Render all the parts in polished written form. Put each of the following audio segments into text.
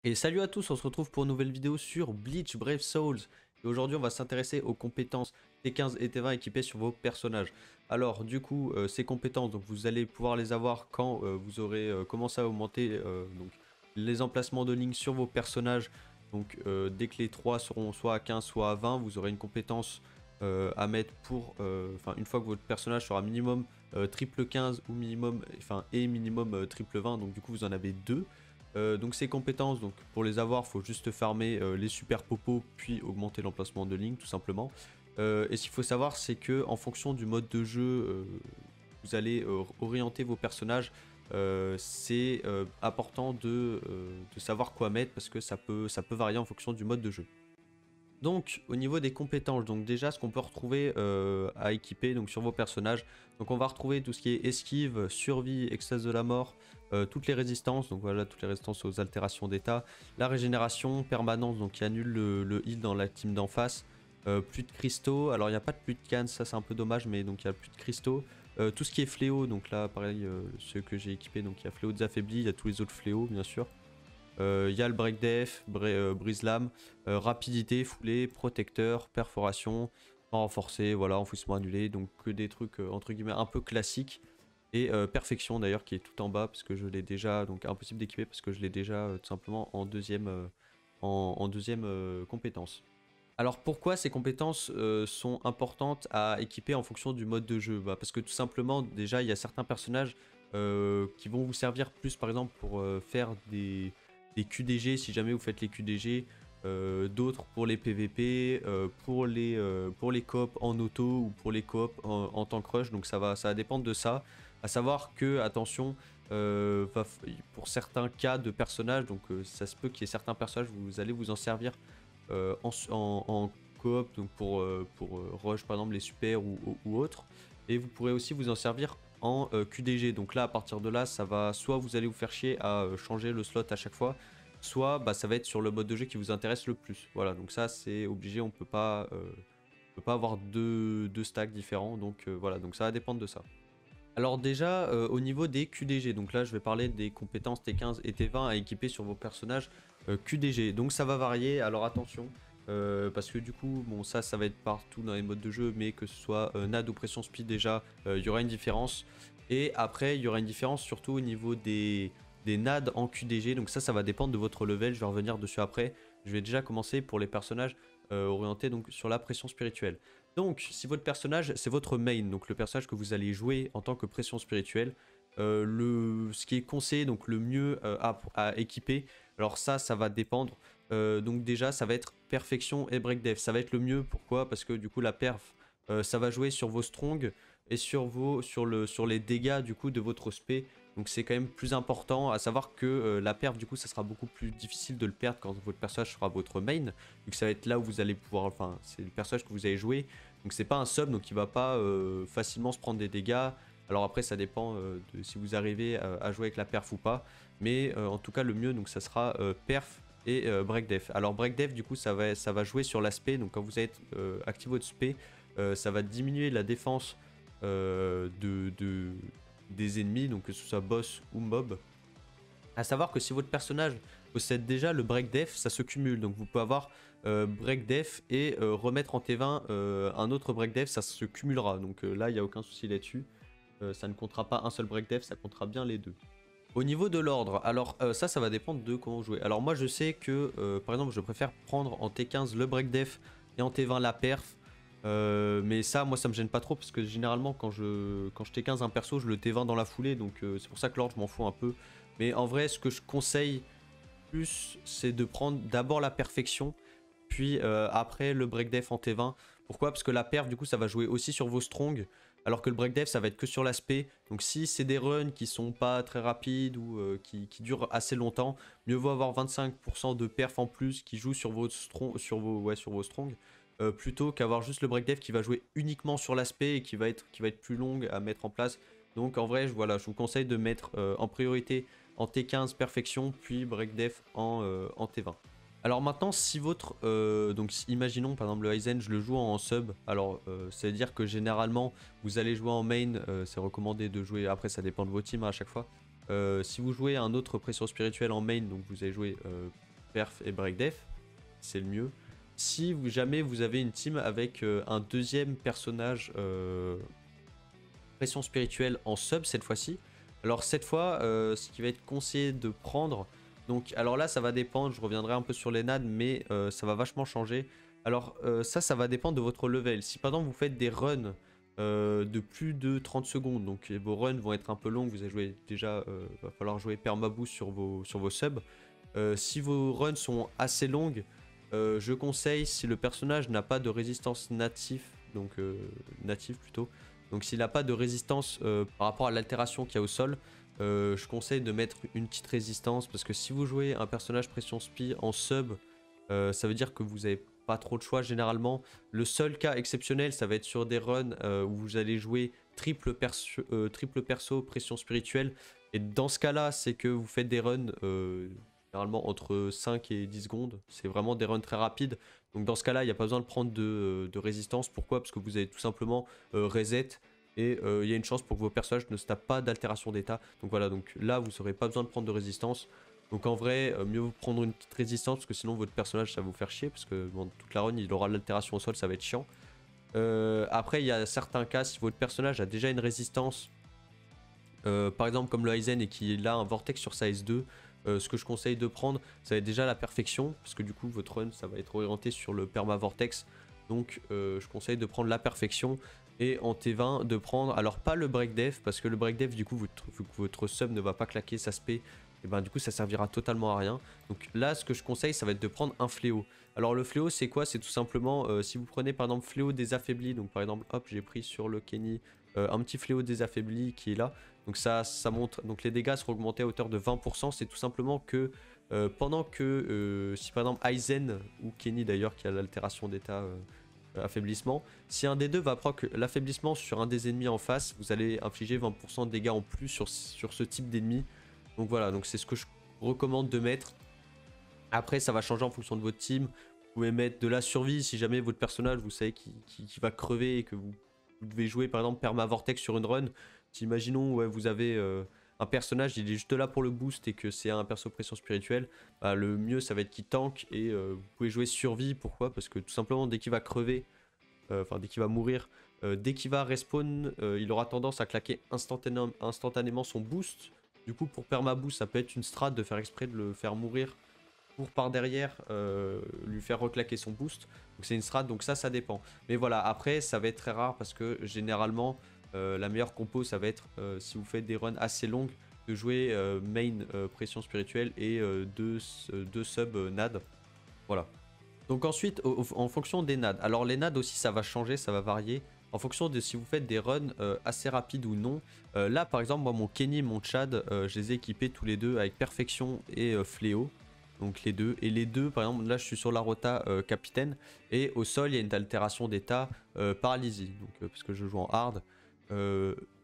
Et salut à tous, on se retrouve pour une nouvelle vidéo sur Bleach Brave Souls. Et aujourd'hui on va s'intéresser aux compétences T15 et T20 équipées sur vos personnages. Alors du coup ces compétences, donc vous allez pouvoir les avoir quand vous aurez commencé à augmenter donc, les emplacements de lignes sur vos personnages. Donc dès que les 3 seront soit à 15 soit à 20, vous aurez une compétence à mettre pour, enfin une fois que votre personnage sera minimum triple 15 ou minimum, enfin et minimum triple 20, donc du coup vous en avez deux. Donc ces compétences, donc pour les avoir, il faut juste farmer les super popos puis augmenter l'emplacement de ligne tout simplement. Et ce qu'il faut savoir, c'est que en fonction du mode de jeu, vous allez orienter vos personnages. C'est important de savoir quoi mettre parce que ça peut varier en fonction du mode de jeu. Donc au niveau des compétences, donc déjà ce qu'on peut retrouver à équiper donc sur vos personnages, donc on va retrouver tout ce qui est esquive, survie, extase de la mort, toutes les résistances, donc voilà toutes les résistances aux altérations d'état, la régénération, permanence donc qui annule le heal dans la team d'en face, plus de cristaux, alors il n'y a pas de plus de cannes, ça c'est un peu dommage, mais donc il y a plus de cristaux, tout ce qui est fléau, donc là pareil ceux que j'ai équipés, donc il y a fléau des affaiblis, il y a tous les autres fléaux bien sûr. Il y a le break def, brise-lame, rapidité, foulée, protecteur, perforation, renforcé, voilà, enfouissement annulé, donc que des trucs entre guillemets un peu classiques. Et perfection d'ailleurs qui est tout en bas parce que je l'ai déjà, donc impossible d'équiper parce que je l'ai déjà tout simplement en deuxième, en deuxième compétence. Alors pourquoi ces compétences sont importantes à équiper en fonction du mode de jeu? Parce que tout simplement déjà il y a certains personnages qui vont vous servir plus par exemple pour faire des QDG si jamais vous faites les QDG, d'autres pour les PVP, pour les coop en auto ou pour les coop en tank rush, donc ça va dépendre de ça. À savoir que, attention, pour certains cas de personnages, donc ça se peut qu'il y ait certains personnages, vous allez vous en servir en coop, donc pour rush par exemple les super ou autres, et vous pourrez aussi vous en servir en QDG. Donc là à partir de là ça va, soit vous allez vous faire chier à changer le slot à chaque fois, soit ça va être sur le mode de jeu qui vous intéresse le plus. Voilà, donc ça c'est obligé, on peut pas avoir deux stacks différents, donc voilà, donc ça va dépendre de ça. Alors déjà au niveau des QDG, donc là je vais parler des compétences T15 et T20 à équiper sur vos personnages QDG. Donc ça va varier, alors attention, parce que du coup bon ça va être partout dans les modes de jeu, mais que ce soit NAD ou pression speed déjà, il y aura une différence. Et après il y aura une différence surtout au niveau des NAD en QDG, donc ça va dépendre de votre level, je vais revenir dessus après. Je vais déjà commencer pour les personnages orientés donc sur la pression spirituelle. Donc, si votre personnage, c'est votre main, donc le personnage que vous allez jouer en tant que pression spirituelle, ce qui est conseillé, donc le mieux à équiper, alors ça va dépendre. Donc déjà, ça va être perfection et break def. Ça va être le mieux, pourquoi? Parce que du coup, la perf, ça va jouer sur vos strong et sur les dégâts du coup de votre spé. Donc c'est quand même plus important, à savoir que la perf, du coup, ça sera beaucoup plus difficile de le perdre quand votre personnage sera votre main, vu que ça va être là où vous allez pouvoir, enfin, c'est le personnage que vous allez jouer. Donc c'est pas un sub, donc il va pas facilement se prendre des dégâts. Alors après ça dépend de si vous arrivez à jouer avec la perf ou pas. Mais en tout cas le mieux, donc ça sera perf et break def. Alors break def du coup ça va jouer sur l'aspect. Donc quand vous êtes activé votre spé, ça va diminuer la défense des ennemis, donc que ce soit boss ou mob. À savoir que si votre personnage possède déjà le break def, ça se cumule. Donc vous pouvez avoir break def et remettre en T20 un autre break def, ça se cumulera. Donc là, il n'y a aucun souci là-dessus. Ça ne comptera pas un seul break def, ça comptera bien les deux. Au niveau de l'ordre, alors ça va dépendre de comment vous jouez. Alors moi je sais que par exemple je préfère prendre en T15 le break def et en T20 la perf. Mais ça, moi ça me gêne pas trop parce que généralement quand je T15 un perso, je le T20 dans la foulée, donc c'est pour ça que l'ordre je m'en fous un peu. Mais en vrai, ce que je conseille plus, c'est de prendre d'abord la perfection, puis après le break def en T20. Pourquoi? Parce que la perf, du coup, ça va jouer aussi sur vos strong, alors que le break def, ça va être que sur l'aspect. Donc si c'est des runs qui sont pas très rapides ou qui durent assez longtemps, mieux vaut avoir 25% de perf en plus qui joue sur vos strong, sur vos strong. Plutôt qu'avoir juste le break def qui va jouer uniquement sur l'aspect et qui va être plus long à mettre en place. Donc en vrai, voilà, je vous conseille de mettre en priorité en T15 perfection, puis break def en T20. Alors maintenant, si votre... donc imaginons par exemple le Aizen, je le joue en sub. Alors ça veut dire que généralement, vous allez jouer en main, c'est recommandé de jouer, après ça dépend de vos teams à chaque fois. Si vous jouez un autre pression spirituelle en main, donc vous allez jouer perf et break def, c'est le mieux. Si jamais vous avez une team avec un deuxième personnage pression spirituelle en sub cette fois-ci, alors cette fois, ce qui va être conseillé de prendre, donc alors là ça va dépendre, je reviendrai un peu sur les NAD, mais ça va vachement changer. Alors ça va dépendre de votre level. Si par exemple vous faites des runs de plus de 30 secondes, donc vos runs vont être un peu longs, vous avez joué déjà, va falloir jouer permaboost sur vos subs. Si vos runs sont assez longues, je conseille, si le personnage n'a pas de résistance native, donc native plutôt, donc s'il n'a pas de résistance par rapport à l'altération qu'il y a au sol, je conseille de mettre une petite résistance, parce que si vous jouez un personnage pression spi en sub, ça veut dire que vous n'avez pas trop de choix généralement. Le seul cas exceptionnel, ça va être sur des runs où vous allez jouer triple perso pression spirituelle, et dans ce cas là c'est que vous faites des runs généralement entre 5 et 10 secondes, c'est vraiment des runs très rapides. Donc dans ce cas là il n'y a pas besoin de prendre de résistance. Pourquoi? Parce que vous avez tout simplement reset, et il y a une chance pour que vos personnages ne se tapent pas d'altération d'état. Donc voilà, donc là vous n'aurez pas besoin de prendre de résistance. Donc en vrai, mieux vous prendre une petite résistance, parce que sinon votre personnage ça va vous faire chier, parce que bon, toute la run il aura l'altération au sol, ça va être chiant. Après il y a certains cas, si votre personnage a déjà une résistance, par exemple comme le Aizen, et qu'il a un vortex sur sa S2, ce que je conseille de prendre, ça va être déjà la perfection, parce que du coup votre run ça va être orienté sur le perma vortex. Donc je conseille de prendre la perfection, et en T20 de prendre, alors pas le break def, parce que le break def du coup vu que votre sub ne va pas claquer sa spé, et ben du coup ça servira totalement à rien. Donc là ce que je conseille, ça va être de prendre un fléau. Alors le fléau c'est quoi? C'est tout simplement si vous prenez par exemple fléau désaffaibli, donc par exemple hop j'ai pris sur le Kenny un petit fléau désaffaibli qui est là. Donc ça montre, donc les dégâts seront augmentés à hauteur de 20%. C'est tout simplement que pendant que si par exemple Aizen ou Kenny d'ailleurs qui a l'altération d'état affaiblissement, si un des deux va proc l'affaiblissement sur un des ennemis en face, vous allez infliger 20% de dégâts en plus sur ce type d'ennemi. Donc voilà, donc c'est ce que je recommande de mettre. Après ça va changer en fonction de votre team. Vous pouvez mettre de la survie si jamais votre personnage vous savez qui va crever, et que vous devez jouer par exemple perma vortex sur une run. Si imaginons ouais, vous avez un personnage, il est juste là pour le boost, et que c'est un perso pression spirituelle, bah, le mieux ça va être qu'il tank, et vous pouvez jouer survie. Pourquoi? Parce que tout simplement dès qu'il va crever, enfin dès qu'il va mourir, dès qu'il va respawn, il aura tendance à claquer instantanément son boost. Du coup pour perma boost ça peut être une strat de faire exprès de le faire mourir pour par derrière lui faire reclaquer son boost. Donc c'est une strat, donc ça dépend. Mais voilà, après ça va être très rare, parce que généralement la meilleure compo ça va être si vous faites des runs assez longues, de jouer main pression spirituelle et deux sub NAD. Voilà. Donc ensuite en fonction des NAD, alors les NAD aussi ça va changer, ça va varier en fonction de si vous faites des runs assez rapides ou non. Là par exemple moi mon Kenny et mon Chad, je les ai équipés tous les deux avec perfection et fléau. Donc les deux, et les deux par exemple là je suis sur la rota capitaine, et au sol il y a une altération d'état paralysie, donc parce que je joue en hard.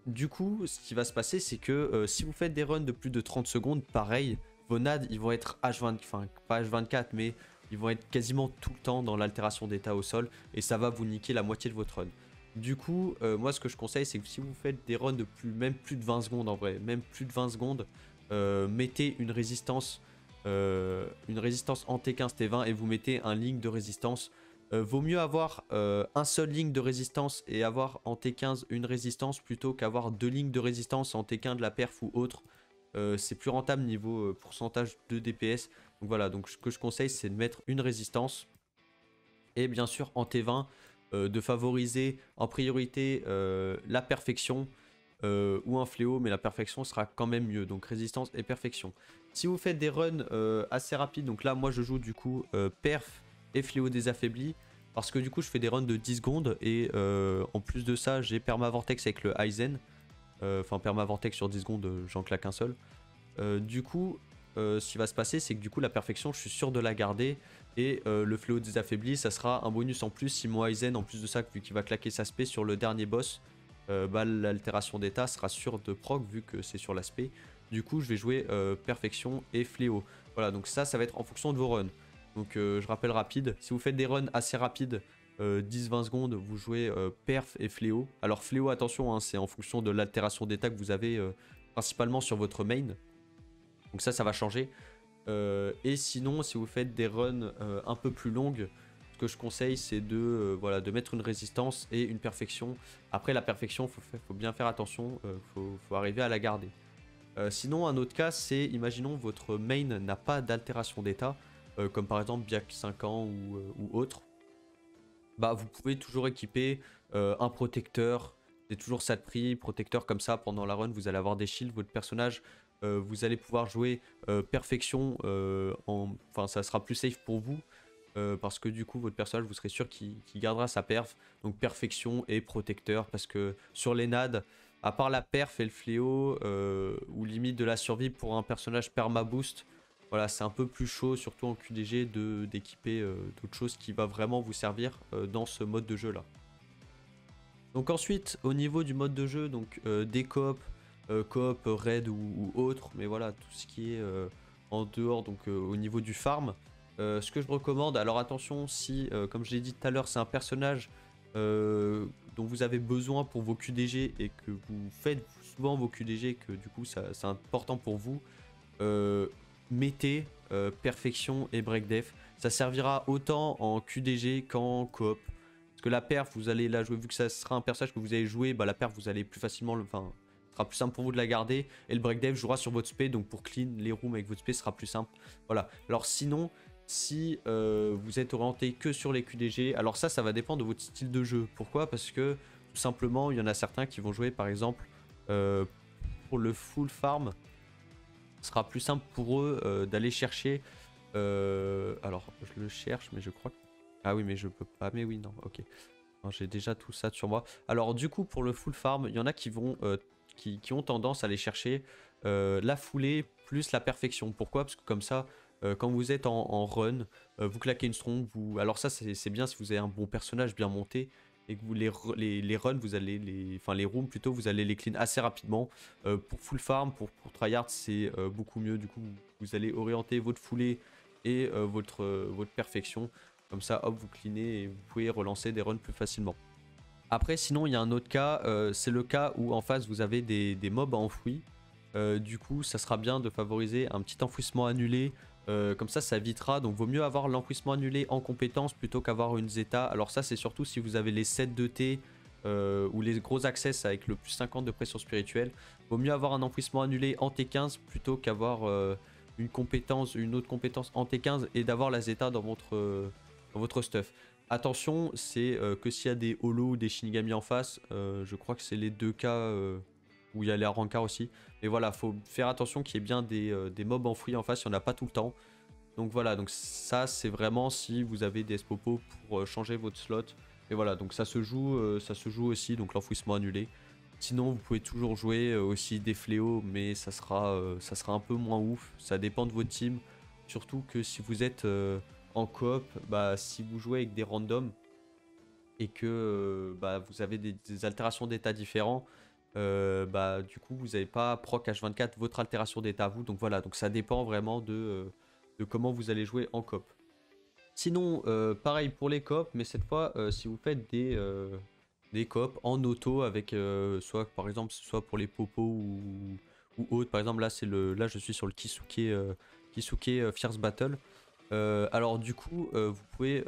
Du coup ce qui va se passer c'est que si vous faites des runs de plus de 30 secondes, pareil, vos NAD ils vont être H20, enfin pas H24 mais ils vont être quasiment tout le temps dans l'altération d'état au sol, et ça va vous niquer la moitié de votre run. Du coup moi ce que je conseille c'est que si vous faites des runs de même plus de 20 secondes, en vrai même plus de 20 secondes, mettez une résistance en T15 T20, et vous mettez un ligne de résistance. Vaut mieux avoir un seul ligne de résistance et avoir en T15 une résistance, plutôt qu'avoir deux lignes de résistance en T15 de la perf ou autre. C'est plus rentable niveau pourcentage de DPS. Donc voilà, donc ce que je conseille c'est de mettre une résistance, et bien sûr en T20 de favoriser en priorité la perfection ou un fléau, mais la perfection sera quand même mieux, donc résistance et perfection. Si vous faites des runs assez rapides, donc là moi je joue du coup perf et fléau désaffaibli, parce que du coup je fais des runs de 10 secondes, et en plus de ça j'ai perma vortex avec le Aizen, enfin perma vortex sur 10 secondes, j'en claque un seul. Du coup ce qui va se passer c'est que du coup la perfection je suis sûr de la garder, et le fléau désaffaibli ça sera un bonus en plus si mon Aizen en plus de ça, vu qu'il va claquer sa spé sur le dernier boss, bah, l'altération d'état sera sûre de proc vu que c'est sur l'aspect. Du coup je vais jouer perfection et fléau. Voilà, donc ça va être en fonction de vos runs. Donc je rappelle rapide, si vous faites des runs assez rapides, 10-20 secondes, vous jouez perf et fléau. Alors fléau attention, hein, c'est en fonction de l'altération d'état que vous avez principalement sur votre main. Donc ça va changer. Et sinon, si vous faites des runs un peu plus longues, ce que je conseille, c'est de, voilà, de mettre une résistance et une perfection. Après, la perfection, faut bien faire attention, faut arriver à la garder. Sinon, un autre cas, c'est, imaginons, votre main n'a pas d'altération d'état, comme par exemple Biak 5 ans ou autre. Bah, vous pouvez toujours équiper un protecteur. C'est toujours ça de prix, protecteur comme ça pendant la run, vous allez avoir des shields, votre personnage, vous allez pouvoir jouer perfection, enfin ça sera plus safe pour vous, parce que du coup votre personnage vous serez sûr qu'il gardera sa perf, donc perfection et protecteur, parce que sur les NAD, à part la perf et le fléau, ou limite de la survie pour un personnage perma boost, voilà, c'est un peu plus chaud, surtout en QDG, d'équiper d'autres choses qui va vraiment vous servir dans ce mode de jeu là. Donc ensuite, au niveau du mode de jeu, donc des coop, coop, raid ou autre, mais voilà, tout ce qui est en dehors, donc au niveau du farm, ce que je recommande, alors attention, si, comme je l'ai dit tout à l'heure, c'est un personnage dont vous avez besoin pour vos QDG et que vous faites souvent vos QDG, que du coup c'est important pour vous, mettez perfection et breakdef. Ça servira autant en QDG qu'en coop. Parce que la perf, vous allez la jouer, vu que ça sera un personnage que vous allez jouer, bah la perf, vous allez plus facilement, enfin, ce sera plus simple pour vous de la garder. Et le breakdef jouera sur votre spé, donc pour clean les rooms avec votre spé, ce sera plus simple. Voilà. Alors sinon, si vous êtes orienté que sur les QDG, alors ça va dépendre de votre style de jeu. Pourquoi? Parce que tout simplement, il y en a certains qui vont jouer, par exemple, pour le full farm. Ce sera plus simple pour eux d'aller chercher. Alors, je le cherche, mais je crois que... Ah oui, mais je peux pas. Mais oui, non, ok. J'ai déjà tout ça sur moi. Alors, du coup, pour le full farm, il y en a qui vont, qui ont tendance à aller chercher la foulée plus la perfection. Pourquoi? Parce que comme ça, quand vous êtes en run, vous claquez une strong. Alors, ça, c'est bien si vous avez un bon personnage bien monté. Et que vous les runs, vous allez enfin les rooms plutôt, vous allez les clean assez rapidement. Pour full farm, pour tryhard, c'est beaucoup mieux. Du coup, vous allez orienter votre foulée et votre perfection. Comme ça, hop, vous cleanez et vous pouvez relancer des runs plus facilement. Après, sinon, il y a un autre cas, c'est le cas où en face vous avez des mobs enfouis. Du coup, ça sera bien de favoriser un petit enfouissement annulé. Comme ça évitera. Donc, vaut mieux avoir l'enfouissement annulé en compétence plutôt qu'avoir une Zeta. Alors, ça, c'est surtout si vous avez les 7 de T ou les gros access avec le plus 50 de pression spirituelle. Vaut mieux avoir un enfouissement annulé en T15 plutôt qu'avoir une autre compétence en T15 et d'avoir la Zeta dans votre stuff. Attention, c'est que s'il y a des holos ou des Shinigami en face, je crois que c'est les deux cas où il y a les Rancars aussi. Mais voilà, faut faire attention qu'il y ait bien des mobs enfouis en face, il n'y en a pas tout le temps. Donc voilà, donc ça c'est vraiment si vous avez des Spopo pour changer votre slot. Et voilà, donc ça se joue aussi, donc l'enfouissement annulé. Sinon, vous pouvez toujours jouer aussi des fléaux, mais ça sera un peu moins ouf. Ça dépend de votre team. Surtout que si vous êtes en coop, bah, si vous jouez avec des randoms et que bah, vous avez des altérations d'état différents, bah, du coup, vous n'avez pas proc H24 votre altération d'état à vous. Donc voilà, donc ça dépend vraiment de comment vous allez jouer en coop. Sinon, pareil pour les coops, mais cette fois, si vous faites des coops en auto avec soit par exemple soit pour les popos ou autre. Par exemple là je suis sur le Kisuke Fierce Battle. Alors du coup vous pouvez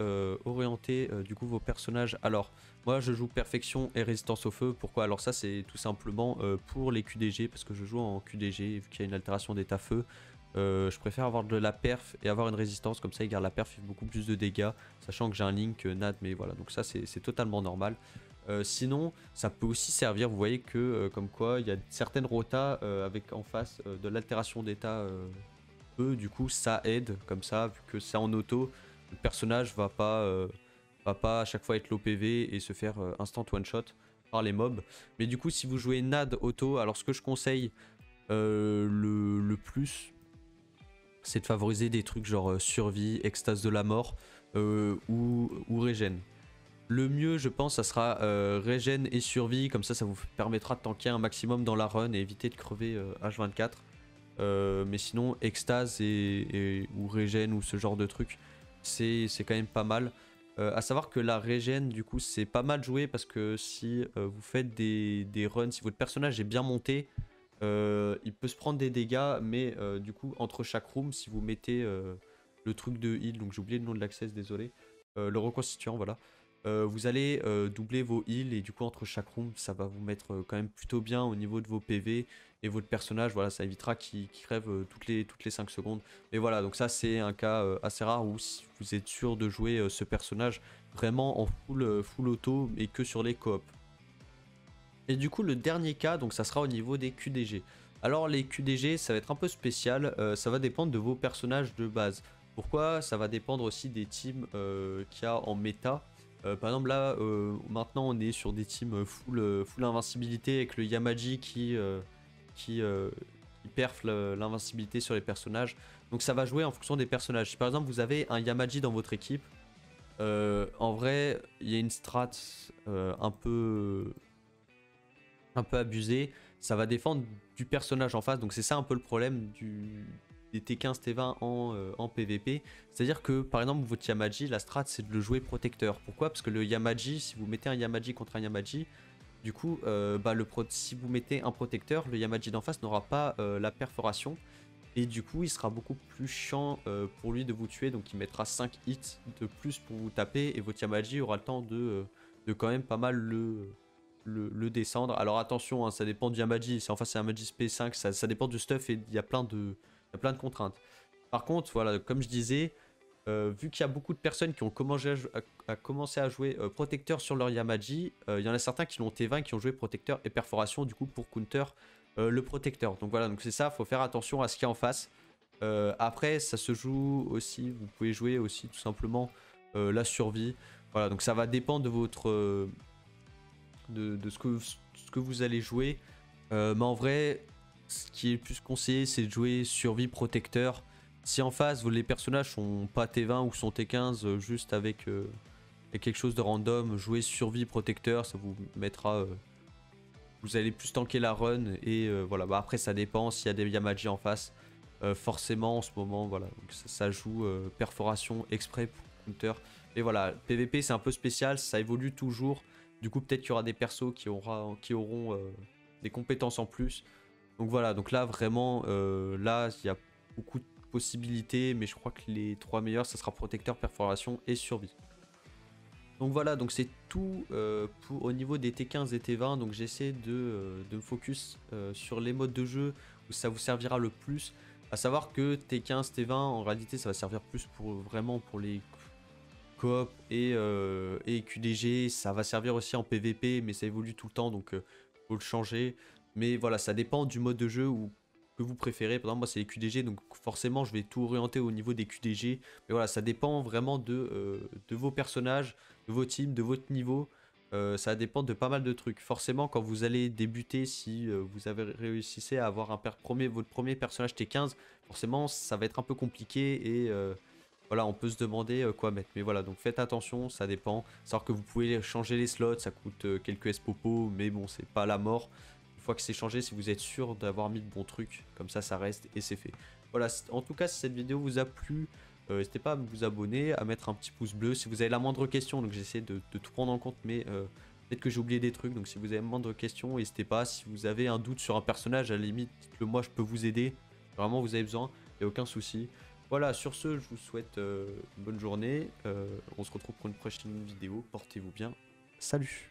orienter du coup vos personnages. Alors moi je joue perfection et résistance au feu. Pourquoi? Alors ça c'est tout simplement pour les QDG, parce que je joue en QDG vu qu'il y a une altération d'état feu. Je préfère avoir de la perf et avoir une résistance, comme ça il garde la perf, il fait beaucoup plus de dégâts, sachant que j'ai un link NAD, mais voilà, donc ça c'est totalement normal. Sinon ça peut aussi servir, vous voyez que comme quoi il y a certaines rotas avec en face de l'altération d'état du coup ça aide, comme ça vu que c'est en auto, le personnage va pas à chaque fois être low PV et se faire instant one shot par les mobs. Mais du coup si vous jouez NAD auto, alors ce que je conseille le plus, c'est de favoriser des trucs genre survie, extase de la mort ou régène. Le mieux, je pense, ça sera régène et survie, comme ça vous permettra de tanker un maximum dans la run et éviter de crever H24. Mais sinon, extase ou régène ou ce genre de truc, c'est quand même pas mal. À savoir que la régène, du coup, c'est pas mal joué parce que si vous faites des runs, si votre personnage est bien monté, il peut se prendre des dégâts, mais du coup, entre chaque room, si vous mettez le truc de heal, donc j'ai oublié le nom de l'access, désolé, le reconstituant, voilà. Vous allez doubler vos heals et du coup entre chaque room ça va vous mettre quand même plutôt bien au niveau de vos PV et votre personnage, voilà, ça évitera qu'il crève toutes les 5 secondes. Mais voilà, donc ça c'est un cas assez rare où si vous êtes sûr de jouer ce personnage vraiment en full auto et que sur les coops. Et du coup le dernier cas, donc ça sera au niveau des QDG. Alors les QDG ça va être un peu spécial, ça va dépendre de vos personnages de base. Pourquoi? Ça va dépendre aussi des teams qu'il y a en méta. Par exemple là maintenant on est sur des teams full invincibilité avec le Yamaji qui, qui perf l'invincibilité sur les personnages. Donc ça va jouer en fonction des personnages. Si par exemple vous avez un Yamaji dans votre équipe, en vrai il y a une strat un peu abusée. Ça va défendre du personnage en face. Donc c'est ça un peu le problème des T15 T20 en PVP. C'est-à-dire que par exemple votre Yamaji, la strat c'est de le jouer protecteur. Pourquoi? Parce que le Yamaji, si vous mettez un Yamaji contre un Yamaji, du coup si vous mettez un protecteur, le Yamaji d'en face n'aura pas la perforation. Et du coup il sera beaucoup plus chiant pour lui de vous tuer. Donc il mettra 5 hits de plus pour vous taper. Et votre Yamaji aura le temps de quand même pas mal le descendre. Alors attention, hein, ça dépend du Yamaji. Si en face c'est un Yamaji SP5, ça dépend du stuff et il y a plein de contraintes. Par contre, voilà, comme je disais, vu qu'il y a beaucoup de personnes qui ont commencé à jouer protecteur sur leur Yamaji, il y en a certains qui l'ont T20 qui ont joué protecteur et perforation du coup pour counter le protecteur. Donc voilà, donc c'est ça, faut faire attention à ce qu'il y a en face. Après, ça se joue aussi, vous pouvez jouer aussi tout simplement la survie. Voilà, donc ça va dépendre de votre de ce que vous allez jouer. Mais en vrai, ce qui est le plus conseillé, c'est de jouer survie protecteur. Si en face, les personnages sont pas T20 ou sont T15, juste avec quelque chose de random, jouer survie protecteur, ça vous mettra... vous allez plus tanker la run et voilà. Bah, après, ça dépend s'il y a des Yamaji en face. Forcément, en ce moment, voilà. Donc, ça joue perforation exprès pour counter. Et voilà, PVP, c'est un peu spécial, ça évolue toujours. Du coup, peut-être qu'il y aura des persos qui auront des compétences en plus. Donc voilà, donc là, vraiment, là, il y a beaucoup de possibilités. Mais je crois que les 3 meilleurs, ça sera protecteur, perforation et survie. Donc voilà, donc c'est tout au niveau des T15 et T20. Donc j'essaie de me focus sur les modes de jeu où ça vous servira le plus. À savoir que T15, T20, en réalité, ça va servir plus vraiment pour les coop et QDG. Ça va servir aussi en PVP, mais ça évolue tout le temps, donc faut le changer. Mais voilà, ça dépend du mode de jeu que vous préférez. Par exemple, moi c'est les QDG, donc forcément je vais tout orienter au niveau des QDG. Mais voilà, ça dépend vraiment de vos personnages, de vos teams, de votre niveau. Ça dépend de pas mal de trucs. Forcément, quand vous allez débuter, si vous avez réussi à avoir votre premier personnage T15, forcément ça va être un peu compliqué et voilà, on peut se demander quoi mettre. Mais voilà, donc faites attention, ça dépend. Savoir que vous pouvez changer les slots, ça coûte quelques S-Popo, mais bon, c'est pas la mort. Une fois que c'est changé, si vous êtes sûr d'avoir mis de bons trucs, comme ça reste et c'est fait. Voilà, en tout cas, si cette vidéo vous a plu, n'hésitez pas à vous abonner, à mettre un petit pouce bleu. Si vous avez la moindre question, donc j'essaie de tout prendre en compte, mais peut-être que j'ai oublié des trucs. Donc si vous avez la moindre question, n'hésitez pas. Si vous avez un doute sur un personnage, à la limite, dites-le moi, je peux vous aider. Vraiment, vous avez besoin, il n'y a aucun souci. Voilà, sur ce, je vous souhaite une bonne journée. On se retrouve pour une prochaine vidéo. Portez-vous bien. Salut!